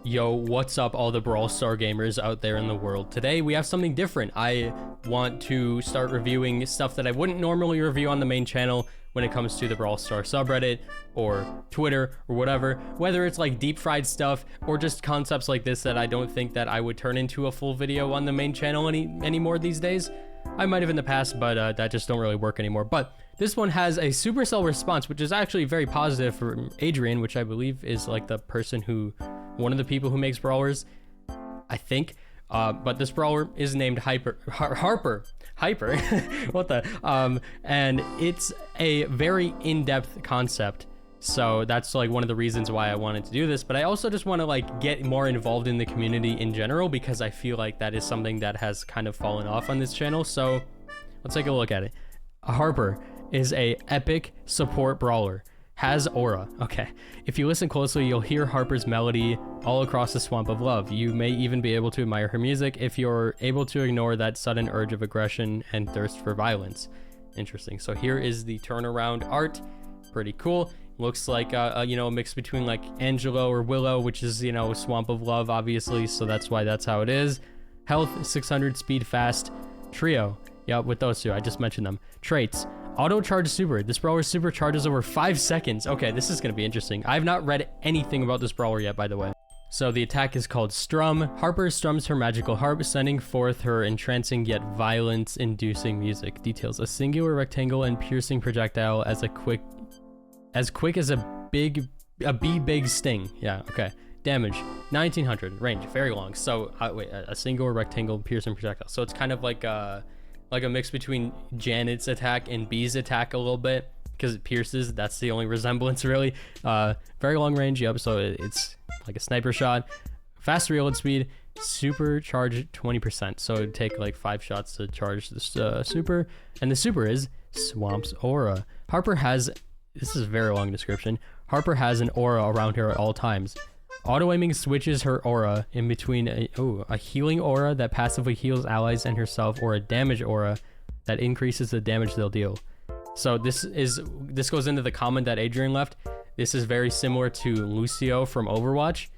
Yo, what's up all the Brawl Star gamers out there in the world? Today we have something different. I want to start reviewing stuff that I wouldn't normally review on the main channel when it comes to the Brawl Star subreddit or Twitter or whatever, whether it's like deep fried stuff or just concepts like this that I don't think that I would turn into a full video on the main channel anymore these days. I might have in the past, but that just don't really work anymore. But this one has a Supercell response, which is actually very positive for Adrian, which I believe is like the person who, one of the people who makes brawlers, I think. But this brawler is named Harper. What the? And it's a very in-depth concept. So that's like one of the reasons why I wanted to do this. But I also just want to like get more involved in the community in general, because I feel like that is something that has kind of fallen off on this channel. So let's take a look at it. Harper is a epic support brawler. Has aura. Okay. If you listen closely, you'll hear Harper's melody all across the swamp of love. You may even be able to admire her music if you're able to ignore that sudden urge of aggression and thirst for violence. Interesting. So here is the turnaround art. Pretty cool. Looks like a mix between like Angelo or Willow, which is, you know, Swamp of Love, obviously. So that's why that's how it is. Health, 600, speed, fast. Trio. Yeah, with those two. I just mentioned them. Traits. Auto charge super. This brawler super charges over 5 seconds. Okay, this is going to be interesting. I've not read anything about this brawler yet, by the way. So the attack is called Strum. Harper strums her magical harp, sending forth her entrancing yet violence-inducing music. Details. A singular rectangle and piercing projectile as quick as a big sting. Yeah, okay. Damage, 1900. Range, very long. So, wait, a single rectangle piercing projectile. So it's kind of like a mix between Janet's attack and B's attack a little bit, because it pierces. That's the only resemblance, really. Very long range, yep. So it's like a sniper shot. Fast reload speed, supercharge 20%. So it'd take like 5 shots to charge this super. And the super is Swamp's Aura. Harper has... This is a very long description. Harper has an aura around her at all times. Auto-aiming switches her aura in between a healing aura that passively heals allies and herself, or a damage aura that increases the damage they'll deal. So this goes into the comment that Adrian left. This is very similar to Lucio from Overwatch,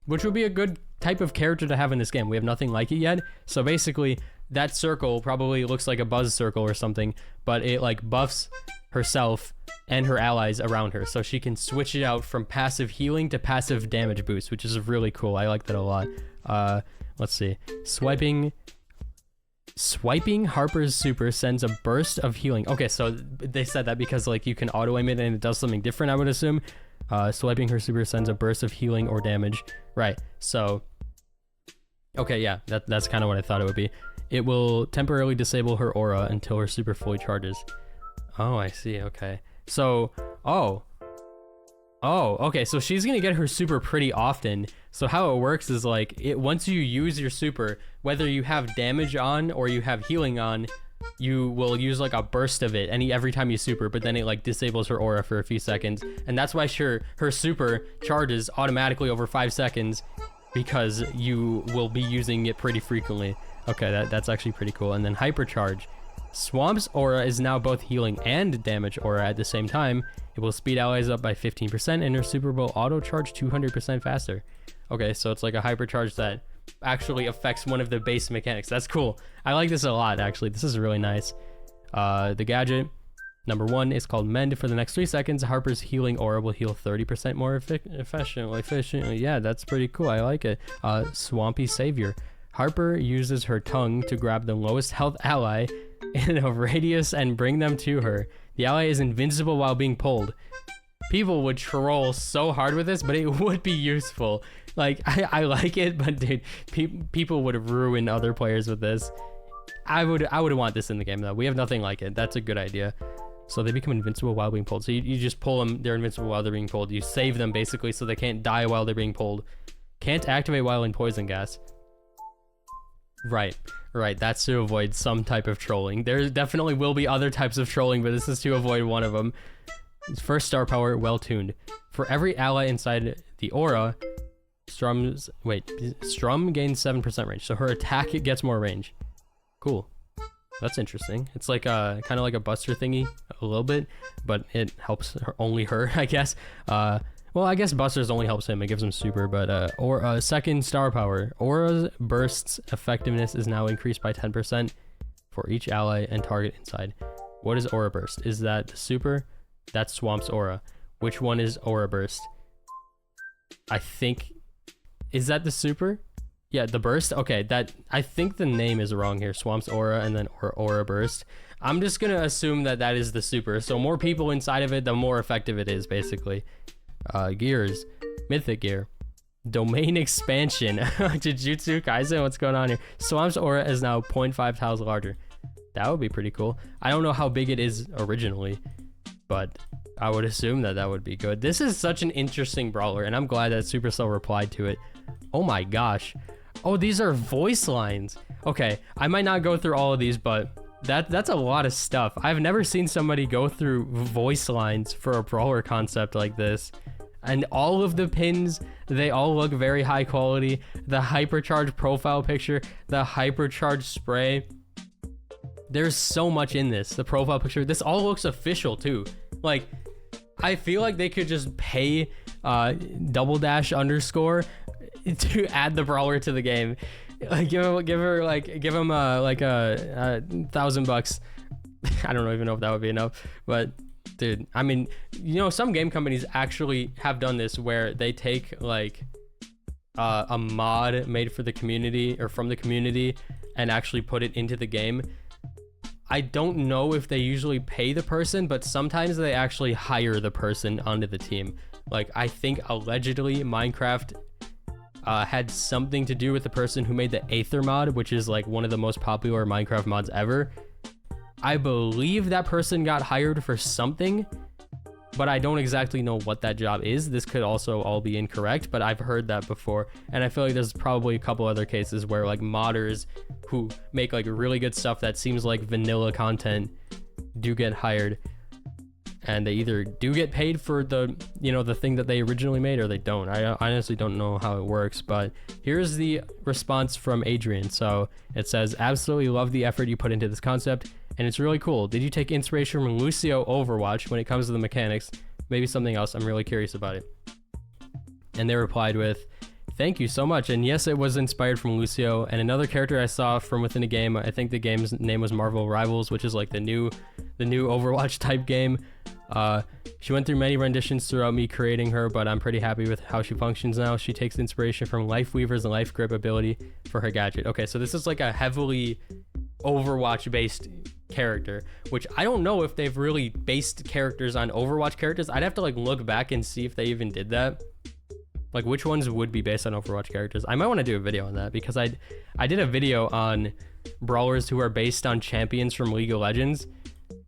which would be a good type of character to have in this game. We have nothing like it yet. So basically, that circle probably looks like a buzz circle or something, but it like buffs herself and her allies around her, so she can switch it out from passive healing to passive damage boost, which is really cool. I like that a lot. Let's see. Swiping Harper's super sends a burst of healing. Okay, so they said that because like you can auto aim it and it does something different, I would assume. Swiping her super sends a burst of healing or damage. Right. So okay, yeah, that's kind of what I thought it would be. It will temporarily disable her aura until her super fully charges. Oh, I see. Okay. So, okay. So she's gonna get her super pretty often. So how it works is like once you use your super, whether you have damage on or you have healing on, you will use like a burst of it every time you super, but then it like disables her aura for a few seconds, and that's why her super charges automatically over 5 seconds, because you will be using it pretty frequently. Okay, that's actually pretty cool. And then Hypercharge. Swamp's aura is now both healing and damage aura at the same time. It will speed allies up by 15%, and her super will auto charge 200% faster. Okay, so it's like a hypercharge that actually affects one of the base mechanics. That's cool. I like this a lot, actually. This is really nice. The gadget, number 1, is called Mend. For the next 3 seconds, Harper's healing aura will heal 30% more efficiently. Yeah, that's pretty cool. I like it. Swampy Savior. Harper uses her tongue to grab the lowest health ally in a radius and bring them to her. The ally is invincible while being pulled. People would troll so hard with this, but it would be useful. Like, I like it, but dude, people would ruin other players with this. I would want this in the game though. We have nothing like it. That's a good idea. So they become invincible while being pulled. So you just pull them, they're invincible while they're being pulled. You save them basically so they can't die while they're being pulled. Can't activate while in poison gas. Right, that's to avoid some type of trolling. There definitely will be other types of trolling, but this is to avoid one of them. First star power, well tuned. For every ally inside the aura, Strum gains 7% range, so her attack gets more range. Cool. That's interesting. It's like kind of like a buster thingy, a little bit, but it helps only her, I guess. Well, I guess Busters only helps him. It gives him super, but or second star power. Aura's burst's effectiveness is now increased by 10% for each ally and target inside. What is Aura Burst? Is that the super? That's Swamp's Aura. Which one is Aura Burst? I think, is that the super? Yeah, the burst. Okay, that, I think the name is wrong here. Swamp's Aura and then Aura Burst. I'm just gonna assume that that is the super. So more people inside of it, the more effective it is, basically. Gears, Mythic Gear, Domain Expansion, Jujutsu Kaisen. What's going on here? Swamp's Aura is now 0.5 tiles larger. That would be pretty cool. I don't know how big it is originally, but I would assume that that would be good. This is such an interesting brawler, and I'm glad that Supercell replied to it. Oh my gosh. Oh, these are voice lines. Okay, I might not go through all of these, but that's a lot of stuff. I've never seen somebody go through voice lines for a brawler concept like this. And all of the pins, they all look very high quality. The Hypercharge profile picture, the Hypercharge spray. There's so much in this. The profile picture, this all looks official too. Like, I feel like they could just pay double dash underscore to add the brawler to the game. Like, give him like $1,000. I don't even know if that would be enough, but dude, I mean, you know, some game companies actually have done this where they take like a mod made for the community or from the community and actually put it into the game. I don't know if they usually pay the person, but sometimes they actually hire the person onto the team. Like, I think allegedly Minecraft had something to do with the person who made the Aether mod, which is like one of the most popular Minecraft mods ever. I believe that person got hired for something, but I don't exactly know what that job is. This could also all be incorrect, but I've heard that before. And I feel like there's probably a couple other cases where like modders who make like really good stuff that seems like vanilla content do get hired. And they either do get paid for the, you know, the thing that they originally made, or they don't. I honestly don't know how it works, but here's the response from Adrian. So it says, absolutely love the effort you put into this concept, and it's really cool. Did you take inspiration from Lucio Overwatch when it comes to the mechanics? Maybe something else. I'm really curious about it. And they replied with, thank you so much. And yes, it was inspired from Lucio. And another character I saw from within a game, I think the game's name was Marvel Rivals, which is like the new Overwatch type game. She went through many renditions throughout me creating her, but I'm pretty happy with how she functions now. She takes inspiration from Life Weaver's Life Grip ability for her gadget. Okay, so this is like a heavily Overwatch based character, which I don't know if they've really based characters on Overwatch characters. I'd have to like look back and see if they even did that. Like, which ones would be based on Overwatch characters? I might want to do a video on that, because I did a video on brawlers who are based on champions from League of Legends.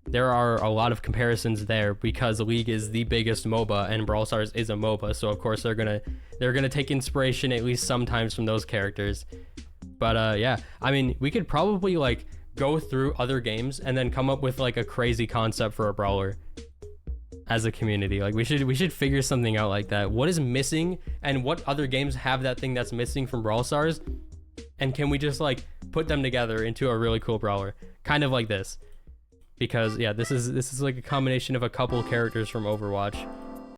There are a lot of comparisons there because League is the biggest MOBA and Brawl Stars is a MOBA, so of course they're gonna take inspiration at least sometimes from those characters. But yeah, I mean, we could probably like go through other games and then come up with like a crazy concept for a brawler as a community. Like, we should figure something out like that. What is missing and what other games have that thing that's missing from Brawl Stars, and can we just like put them together into a really cool brawler, kind of like this? Because yeah, this is like a combination of a couple characters from Overwatch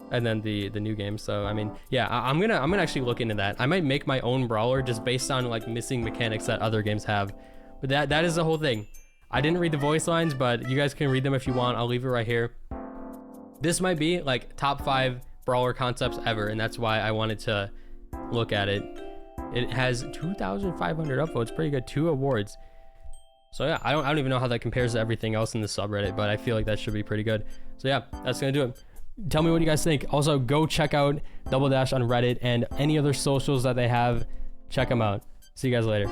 and then the new game. So I mean, yeah, I'm gonna actually look into that. I might make my own brawler just based on like missing mechanics that other games have. But that is the whole thing. I didn't read the voice lines, but you guys can read them if you want. I'll leave it right here. This might be like top 5 brawler concepts ever, and that's why I wanted to look at it. It has 2,500 upvotes, pretty good, 2 awards. So yeah, I don't even know how that compares to everything else in the subreddit, but I feel like that should be pretty good. So yeah, that's gonna do it. Tell me what you guys think. Also, go check out Double Dash on Reddit and any other socials that they have. Check them out. See you guys later.